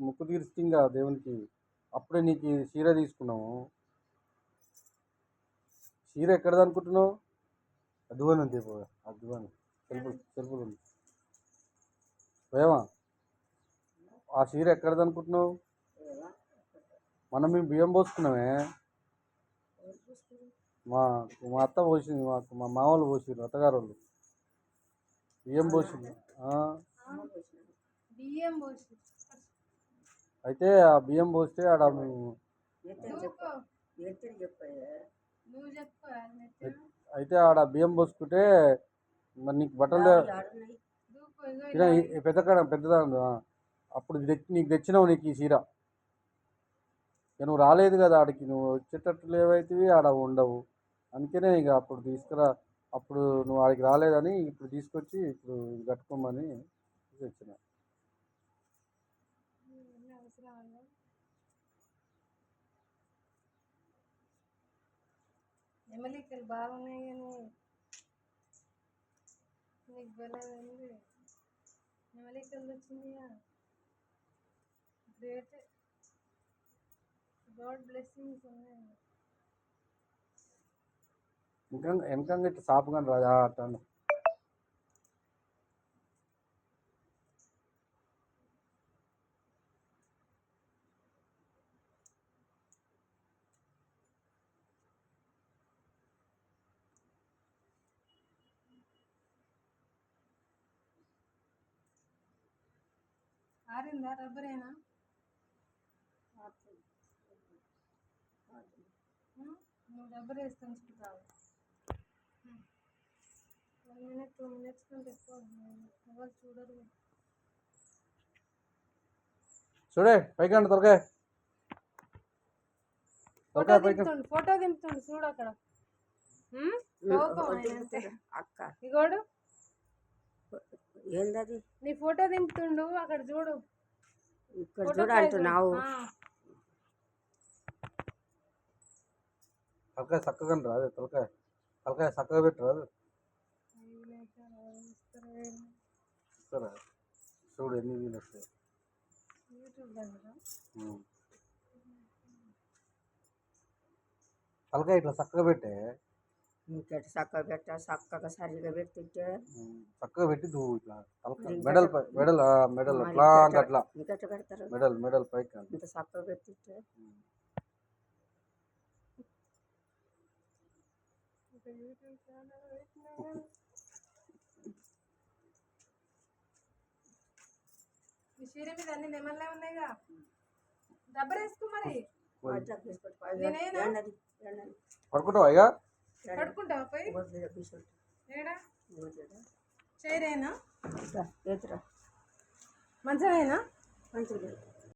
ముక్కు తీర్చింగా దేవునికి. అప్పుడే నీకు చీర తీసుకున్నాము. చీర ఎక్కడది అనుకుంటున్నావు? అద్దువని ఉంది, అద్దువని సెల్ఫులు ఉంది పోయావా? ఆ చీర ఎక్కడది అనుకుంటున్నావు? మనం మేము బియ్యం పోసుకున్నామే. మా మా అత్త పోసింది, మా మామూలు పోసింది, అత్తగారు వాళ్ళు బియ్యం పోసింది. అయితే ఆ బియ్యం పోస్తే ఆడ అయితే ఆడ బియ్యం పోసుకుంటే మరి నీకు బట్టలు పెద్దదా అప్పుడు నీకు తెచ్చినావు నీకు ఈ చీర. నువ్వు రాలేదు కదా ఆడికి, నువ్వు వచ్చేటట్లు ఏవైతే ఆడ ఉండవు. అందుకనే ఇక అప్పుడు తీసుకురా, అప్పుడు నువ్వు ఆడికి రాలేదని ఇప్పుడు తీసుకొచ్చి ఇప్పుడు కట్టుకోమని తెచ్చిన. నెమలికలు బాగున్నాయి కానీ నీకు బలైంది. నెమలికలు వచ్చింది, గ్రేట్, గాడ్ బ్లెస్సింగ్స్ ఉన్నాయి. ఇంకా వెనకంగా ఇట్లా సాపు కానీ రాజా అట్టాను. ఆరిందా? రబ్బరేనా? నువ్వు రబ్బర్ వేసి తుంచుకుంటావు. 1 minute 2 minutes కంటే ఎక్కువ ఎవరు చూడరు. చూడే పైకండి తొలకాయ, ఫోటో దింపుతుండు చూడు అక్కడ. అక్క ఇగోడు ఏందది, నీ ఫోటో దింపుతుండు అక్కడ చూడు. ఇక్కడ చూడు అంటున్నావు. తలకాయ చక్కగా రాదు, తలకాయ చక్కగా పెట్టి రాదు. చూడు ఎన్ని వీలు వస్తాయి. తలకాయ ఇట్లా చక్కగా పెట్టే, చక్కగా పెట్టా, చక్కగా సరిగా పెట్టుంటే చక్కగా పెట్టి నువ్వు ఇట్లా మెడల్ మెడల్ అట్లా అట్లా పెడతారు. మెడల్ పైకి ఇంత చక్కగా పెట్టుంటే ఈ చీర మీద అన్ని నెమల్లే ఉన్నాయిగా. రబ్బర్ వేసుకో మరి. పడుకుంటావా? ఇక పడుకుంటావా? పోయి చైరేనా, మంచమేనా? మంచిగా